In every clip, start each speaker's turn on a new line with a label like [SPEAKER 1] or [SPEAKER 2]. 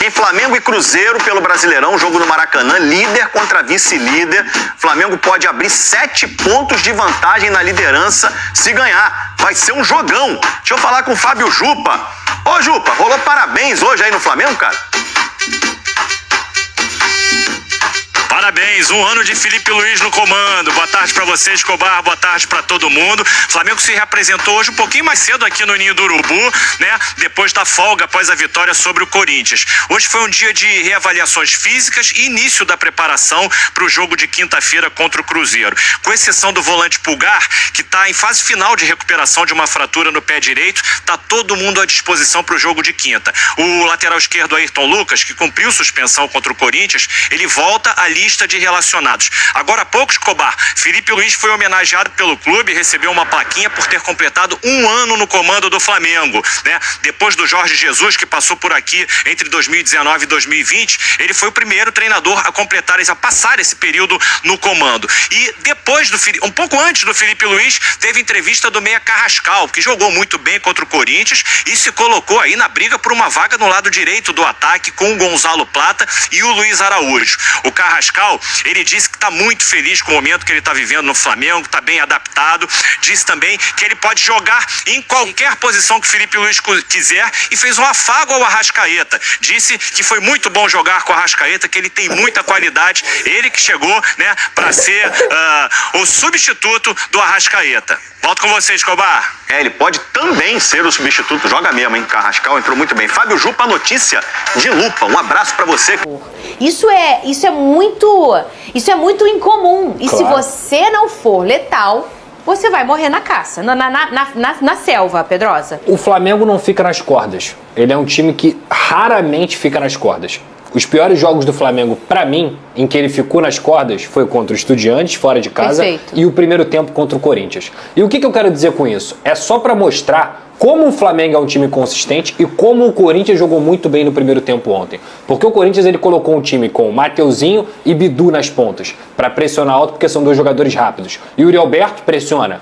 [SPEAKER 1] aqui, Flamengo e Cruzeiro pelo Brasileirão, jogo no Maracanã, líder contra vice-líder. Flamengo pode abrir 7 pontos de vantagem na liderança se ganhar. Vai ser um jogão. Deixa eu falar com o Fábio Jupa. Ô Jupa, rolou parabéns hoje aí no Flamengo, cara?
[SPEAKER 2] Parabéns, 1 ano de Felipe Luiz no comando. Boa tarde pra você, Escobar, boa tarde pra todo mundo. Flamengo se reapresentou hoje um pouquinho mais cedo aqui no Ninho do Urubu, né? Depois da folga após a vitória sobre o Corinthians. Hoje foi um dia de reavaliações físicas e início da preparação para o jogo de quinta-feira contra o Cruzeiro. Com exceção do volante Pulgar, que está em fase final de recuperação de uma fratura no pé direito, tá todo mundo à disposição para o jogo de quinta. O lateral esquerdo Ayrton Lucas, que cumpriu suspensão contra o Corinthians, ele volta à lista de relacionados. Agora há pouco, Escobar, Felipe Luiz foi homenageado pelo clube e recebeu uma plaquinha por ter completado 1 ano no comando do Flamengo, né? Depois do Jorge Jesus, que passou por aqui entre 2019 e 2020, ele foi o primeiro treinador a passar esse período no comando. E depois um pouco antes do Felipe Luiz, teve entrevista do meia Carrascal, que jogou muito bem contra o Corinthians e se colocou aí na briga por uma vaga no lado direito do ataque com o Gonzalo Plata e o Luiz Araújo. O Carrascal, ele disse que está muito feliz com o momento que ele está vivendo no Flamengo, está bem adaptado. Disse também que ele pode jogar em qualquer posição que o Felipe Luiz quiser e fez um afago ao Arrascaeta. Disse que foi muito bom jogar com o Arrascaeta, que ele tem muita qualidade. Ele que chegou, né, para ser o substituto do Arrascaeta. Volto com você, Escobar.
[SPEAKER 1] Ele pode também ser o substituto. Joga mesmo, hein? Carrascal entrou muito bem. Fábio Jupa, notícia de lupa. Um abraço pra você.
[SPEAKER 3] Isso é muito incomum. E
[SPEAKER 4] claro,
[SPEAKER 3] se você não for letal, você vai morrer na caça, na selva, Pedrosa.
[SPEAKER 4] O Flamengo não fica nas cordas. Ele é um time que raramente fica nas cordas. Os piores jogos do Flamengo, pra mim, em que ele ficou nas cordas, foi contra o Estudiantes, fora de casa,
[SPEAKER 3] perfeito,
[SPEAKER 4] e o primeiro tempo contra o Corinthians. E o que eu quero dizer com isso? É só pra mostrar como o Flamengo é um time consistente e como o Corinthians jogou muito bem no primeiro tempo ontem. Porque o Corinthians, ele colocou um time com Mateuzinho e Bidu nas pontas, para pressionar alto, porque são 2 jogadores rápidos. Yuri Alberto pressiona,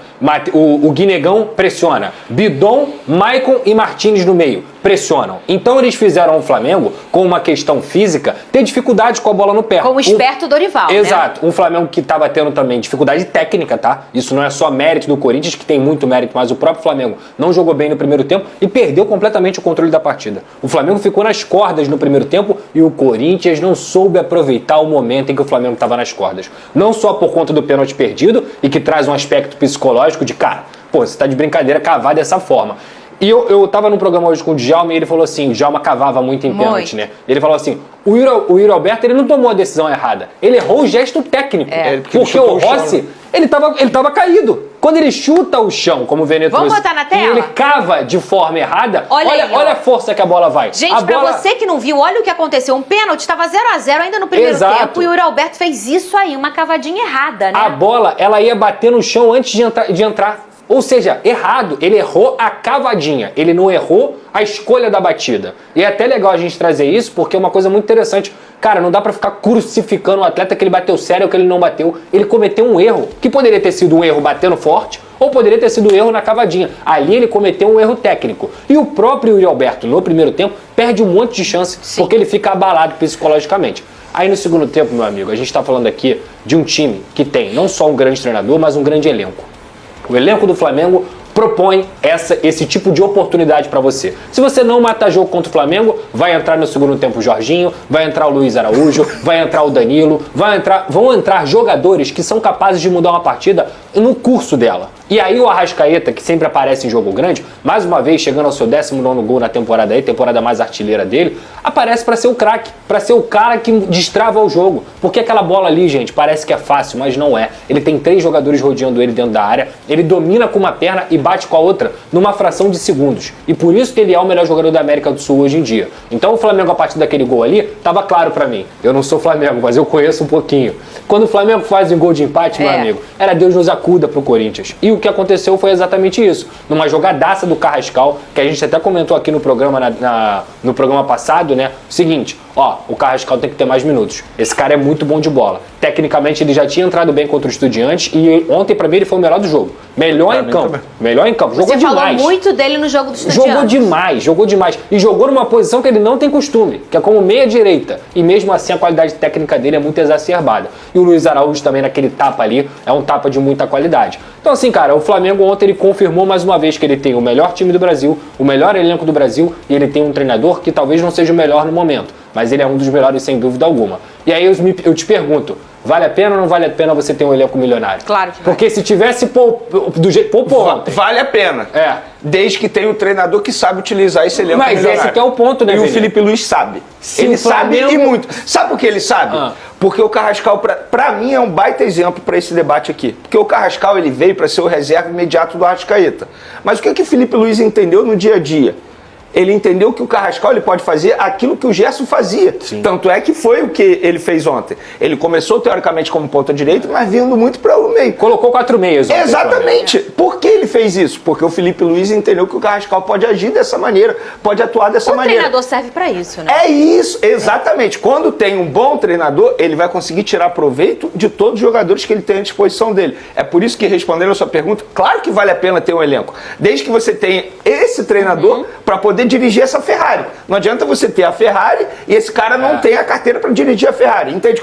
[SPEAKER 4] o Guinegão pressiona, Bidon, Maicon e Martínez no meio pressionam. Então eles fizeram o Flamengo, com uma questão física, ter dificuldade com a bola no pé.
[SPEAKER 3] Com o esperto Dorival,
[SPEAKER 4] exato, né? Um Flamengo que estava tendo também dificuldade técnica, tá? Isso não é só mérito do Corinthians, que tem muito mérito, mas o próprio Flamengo não jogou bem no primeiro tempo e perdeu completamente o controle da partida. O Flamengo ficou nas cordas no primeiro tempo e o Corinthians não soube aproveitar o momento em que o Flamengo estava nas cordas. Não só por conta do pênalti perdido e que traz um aspecto psicológico de, cara, pô, você tá de brincadeira cavar dessa forma. E eu tava num programa hoje com o Djalma e ele falou assim, o Djalma cavava muito em pênalti, né? Ele falou assim, o Yuri Alberto, ele não tomou a decisão errada. Ele errou o gesto técnico. Porque o Rossi, ele tava caído. Quando ele chuta o chão, como o Veneto
[SPEAKER 3] Vamos botar na tela?
[SPEAKER 4] E ele cava de forma errada, olha a força que a bola vai.
[SPEAKER 3] Gente, pra você que não viu, olha o que aconteceu. Um pênalti, estava 0-0 ainda no primeiro tempo e o Yuri Alberto fez isso aí, uma cavadinha errada, né?
[SPEAKER 4] A bola, ela ia bater no chão antes de entrar. Ou seja, errado, ele errou a cavadinha, ele não errou a escolha da batida. E é até legal a gente trazer isso, porque é uma coisa muito interessante. Cara, não dá pra ficar crucificando o atleta que ele bateu sério ou que ele não bateu. Ele cometeu um erro, que poderia ter sido um erro batendo forte, ou poderia ter sido um erro na cavadinha. Ali ele cometeu um erro técnico. E o próprio Yuri Alberto, no primeiro tempo, perde um monte de chance, porque ele fica abalado psicologicamente. Aí no segundo tempo, meu amigo, a gente tá falando aqui de um time que tem não só um grande treinador, mas um grande elenco. O elenco do Flamengo propõe esse tipo de oportunidade para você. Se você não matar jogo contra o Flamengo, vai entrar no segundo tempo o Jorginho, vai entrar o Luiz Araújo, vai entrar o Danilo, vão entrar jogadores que são capazes de mudar uma partida no curso dela. E aí o Arrascaeta, que sempre aparece em jogo grande, mais uma vez chegando ao seu 19º gol na temporada aí, temporada mais artilheira dele, aparece para ser o craque, para ser o cara que destrava o jogo. Porque aquela bola ali, gente, parece que é fácil, mas não é. Ele tem 3 jogadores rodeando ele dentro da área, ele domina com uma perna e bate com a outra numa fração de segundos. E por isso que ele é o melhor jogador da América do Sul hoje em dia. Então o Flamengo, a partir daquele gol ali, tava claro para mim. Eu não sou Flamengo, mas eu conheço um pouquinho. Quando o Flamengo faz um gol de empate, meu amigo, era Deus nos acuda pro Corinthians. E o que aconteceu foi exatamente isso. Numa jogadaça do Carrascal, que a gente até comentou aqui no programa, no programa passado, né? O seguinte, o Carrascal tem que ter mais minutos. Esse cara é muito bom de bola. Tecnicamente ele já tinha entrado bem contra o Estudiantes e ontem pra mim ele foi o melhor do jogo. Melhor em campo. Melhor em campo. Jogou demais.
[SPEAKER 3] Você falou muito dele no jogo do Estudiantes.
[SPEAKER 4] Jogou demais. E jogou numa posição que ele não tem costume, que é como meia-direita. E mesmo assim a qualidade técnica dele é muito exacerbada. E o Luiz Araújo também naquele tapa ali, é um tapa de muita qualidade. Então assim, cara, o Flamengo ontem ele confirmou mais uma vez que ele tem o melhor time do Brasil, o melhor elenco do Brasil, e ele tem um treinador que talvez não seja o melhor no momento, mas ele é um dos melhores sem dúvida alguma. E aí eu te pergunto, vale a pena ou não vale a pena você ter um elenco milionário?
[SPEAKER 3] Claro que vale.
[SPEAKER 4] Porque se tivesse do jeito poupou ontem.
[SPEAKER 5] Vale a pena. Desde que tenha um treinador que sabe utilizar esse elenco milionário.
[SPEAKER 4] Mas esse que é o ponto, né,
[SPEAKER 5] E
[SPEAKER 4] Vini?
[SPEAKER 5] o Felipe Luiz sabe. Ele
[SPEAKER 4] Flamengo...
[SPEAKER 5] sabe e muito. Sabe por que ele sabe? Porque o Carrascal, pra mim, é um baita exemplo para esse debate aqui. Porque o Carrascal ele veio para ser o reserva imediato do Arrascaeta. Mas o que o Felipe Luiz entendeu no dia a dia? Ele entendeu que o Carrascal ele pode fazer aquilo que o Gerson fazia. Sim. Tanto é que foi o que ele fez ontem. Ele começou, teoricamente, como ponta direita, mas vindo muito para o meio.
[SPEAKER 4] Colocou 4 meias.
[SPEAKER 5] Exatamente. Por que ele fez isso? Porque o Felipe Luiz entendeu que o Carrascal pode agir dessa maneira, pode atuar dessa maneira.
[SPEAKER 3] O treinador serve para isso, né?
[SPEAKER 5] É isso, exatamente. Quando tem um bom treinador, ele vai conseguir tirar proveito de todos os jogadores que ele tem à disposição dele. É por isso que, respondendo a sua pergunta, claro que vale a pena ter um elenco. Desde que você tenha esse treinador para poder dirigir essa Ferrari. Não adianta você ter a Ferrari e esse cara não tem a carteira para dirigir a Ferrari. Entende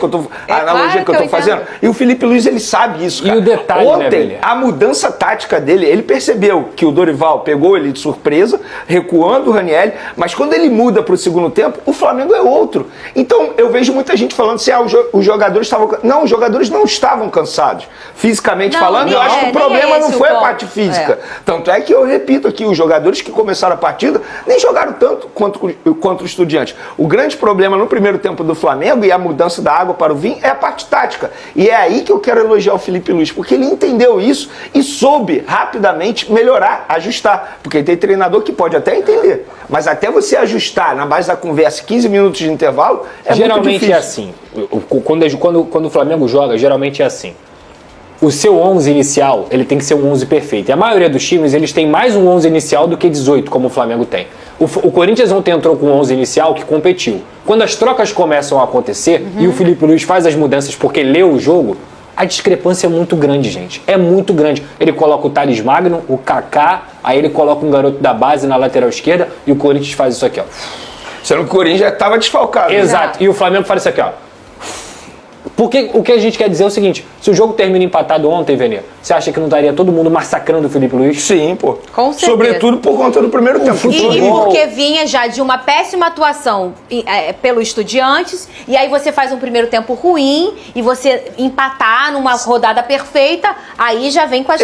[SPEAKER 5] a analogia que eu estou fazendo? E o Felipe Luiz, ele sabe isso, cara.
[SPEAKER 4] E o detalhe,
[SPEAKER 5] ontem,
[SPEAKER 4] né,
[SPEAKER 5] a mudança tática dele, ele percebeu que o Dorival pegou ele de surpresa, recuando o Ranieri, mas quando ele muda para o segundo tempo, o Flamengo é outro. Então, eu vejo muita gente falando assim, os jogadores estavam... Não, os jogadores não estavam cansados. Fisicamente falando, eu acho que o problema não foi a parte física. Tanto é que eu repito aqui, os jogadores que começaram a partida nem jogaram tanto quanto o Estudiantes. O grande problema no primeiro tempo do Flamengo e a mudança da água para o vinho é a parte tática. E é aí que eu quero elogiar o Felipe Luiz, porque ele entendeu isso e soube rapidamente melhorar, ajustar. Porque tem treinador que pode até entender, mas até você ajustar na base da conversa 15 minutos de intervalo é
[SPEAKER 4] geralmente
[SPEAKER 5] muito difícil.
[SPEAKER 4] É assim. Quando o Flamengo joga, geralmente é assim. O seu 11 inicial, ele tem que ser um 11 perfeito. E a maioria dos times, eles têm mais um 11 inicial do que 18, como o Flamengo tem. O Corinthians ontem entrou com um 11 inicial que competiu. Quando as trocas começam a acontecer e o Felipe Luiz faz as mudanças porque leu o jogo, a discrepância é muito grande, gente. É muito grande. Ele coloca o Thales Magno, o Kaká, aí ele coloca um garoto da base na lateral esquerda e o Corinthians faz isso aqui, ó.
[SPEAKER 5] Sendo que o Corinthians já estava desfalcado.
[SPEAKER 4] Exato. E o Flamengo faz isso aqui, ó. Porque o que a gente quer dizer é o seguinte, se o jogo termina empatado ontem, Vene, você acha que não estaria todo mundo massacrando o Felipe Luiz?
[SPEAKER 5] Sim, pô.
[SPEAKER 3] Com certeza.
[SPEAKER 5] Sobretudo por conta do primeiro tempo.
[SPEAKER 3] E porque vinha já de uma péssima atuação pelo Estudiantes, e aí você faz um primeiro tempo ruim, e você empatar numa rodada perfeita, aí já vem com a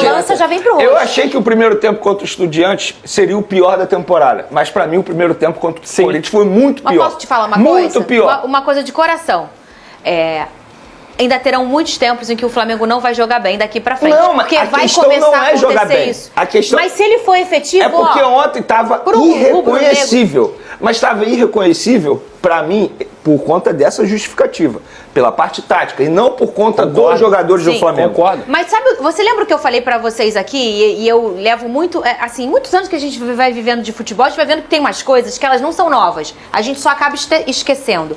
[SPEAKER 3] lança já vem pro rosto.
[SPEAKER 5] Eu achei que o primeiro tempo contra o Estudiantes seria o pior da temporada, mas pra mim o primeiro tempo contra o Corinthians foi muito pior.
[SPEAKER 3] Mas posso te falar uma coisa?
[SPEAKER 5] Muito pior.
[SPEAKER 3] Uma coisa de coração. Ainda terão muitos tempos em que o Flamengo não vai jogar bem daqui pra frente.
[SPEAKER 5] Não, mas
[SPEAKER 3] porque
[SPEAKER 5] a
[SPEAKER 3] vai
[SPEAKER 5] questão
[SPEAKER 3] começar
[SPEAKER 5] não é
[SPEAKER 3] a acontecer
[SPEAKER 5] jogar bem.
[SPEAKER 3] isso.
[SPEAKER 5] A questão...
[SPEAKER 3] Mas se ele for efetivo,
[SPEAKER 5] é porque ontem estava irreconhecível. Mas estava irreconhecível pra mim por conta dessa justificativa, pela parte tática e não por conta dos jogadores do Flamengo.
[SPEAKER 4] Concordo.
[SPEAKER 3] Mas sabe, você lembra o que eu falei pra vocês aqui? E eu levo muito, assim, muitos anos que a gente vai vivendo de futebol, a gente vai vendo que tem umas coisas que elas não são novas. A gente só acaba esquecendo.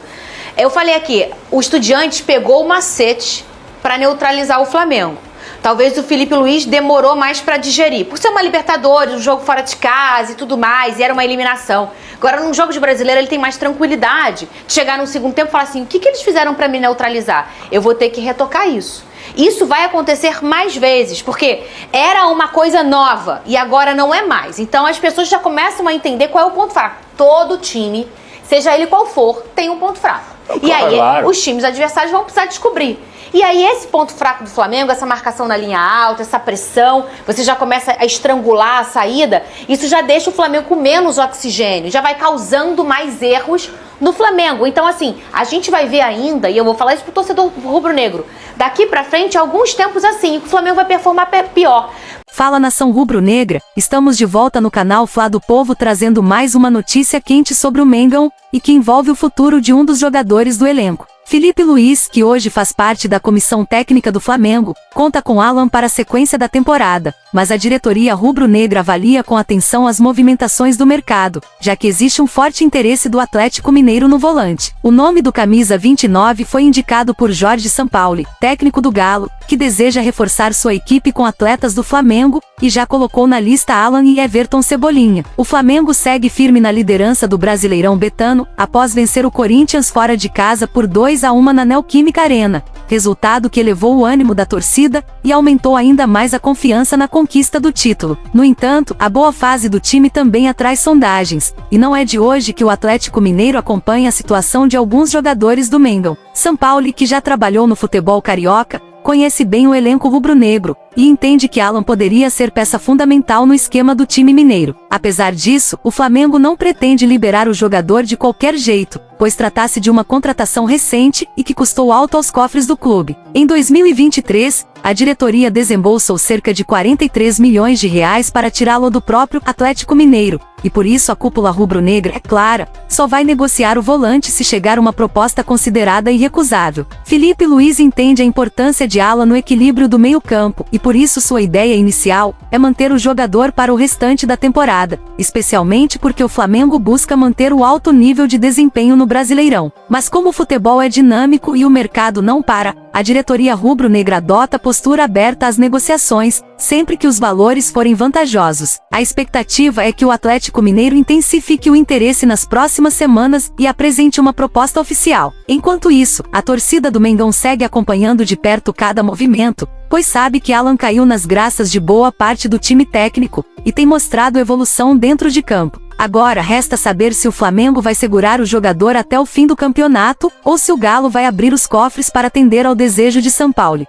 [SPEAKER 3] Eu falei aqui, o Estudiantes pegou o macete para neutralizar o Flamengo. Talvez o Felipe Luiz demorou mais para digerir. Por ser uma Libertadores, um jogo fora de casa e tudo mais, e era uma eliminação. Agora, num jogo de brasileiro, ele tem mais tranquilidade de chegar no segundo tempo e falar assim, o que eles fizeram para me neutralizar? Eu vou ter que retocar isso. Isso vai acontecer mais vezes, porque era uma coisa nova e agora não é mais. Então, as pessoas já começam a entender qual é o ponto fraco. Todo time, seja ele qual for, tem um ponto fraco. E aí, os times adversários vão precisar descobrir. E aí, esse ponto fraco do Flamengo, essa marcação na linha alta, essa pressão, você já começa a estrangular a saída, isso já deixa o Flamengo com menos oxigênio, já vai causando mais erros no Flamengo. Então, assim, a gente vai ver ainda, e eu vou falar isso pro torcedor rubro-negro, daqui pra frente, alguns tempos assim, o Flamengo vai performar pior.
[SPEAKER 6] Fala, nação rubro-negra, estamos de volta no canal Fla do Povo trazendo mais uma notícia quente sobre o Mengão e que envolve o futuro de um dos jogadores do elenco. Felipe Luiz, que hoje faz parte da comissão técnica do Flamengo, conta com Alan para a sequência da temporada. mas a diretoria rubro-negra avalia com atenção as movimentações do mercado, já que existe um forte interesse do Atlético Mineiro no volante. O nome do camisa 29 foi indicado por Jorge Sampaoli, técnico do Galo, que deseja reforçar sua equipe com atletas do Flamengo, e já colocou na lista Alan e Everton Cebolinha. O Flamengo segue firme na liderança do Brasileirão Betano, após vencer o Corinthians fora de casa por 2-1 na Neoquímica Arena, resultado que elevou o ânimo da torcida e aumentou ainda mais a confiança na conquista do título. No entanto, a boa fase do time também atrai sondagens, e não é de hoje que o Atlético Mineiro acompanha a situação de alguns jogadores do Mengão. Sampaoli, que já trabalhou no futebol carioca, conhece bem o elenco rubro-negro e entende que Alan poderia ser peça fundamental no esquema do time mineiro. Apesar disso, o Flamengo não pretende liberar o jogador de qualquer jeito, pois trata-se de uma contratação recente e que custou alto aos cofres do clube. Em 2023, a diretoria desembolsou cerca de 43 milhões de reais para tirá-lo do próprio Atlético Mineiro, e por isso a cúpula rubro-negra, é clara, só vai negociar o volante se chegar uma proposta considerada irrecusável. Filipe Luís entende a importância de Alan no equilíbrio do meio-campo, e por isso sua ideia inicial é manter o jogador para o restante da temporada, especialmente porque o Flamengo busca manter o alto nível de desempenho no Brasileirão. Mas como o futebol é dinâmico e o mercado não para, a diretoria rubro-negra adota postura aberta às negociações, sempre que os valores forem vantajosos. A expectativa é que o Atlético Mineiro intensifique o interesse nas próximas semanas e apresente uma proposta oficial. Enquanto isso, a torcida do Mengão segue acompanhando de perto cada movimento, pois sabe que Alan caiu nas graças de boa parte do time técnico e tem mostrado evolução dentro de campo. Agora resta saber se o Flamengo vai segurar o jogador até o fim do campeonato ou se o Galo vai abrir os cofres para atender ao desejo de Sampaoli.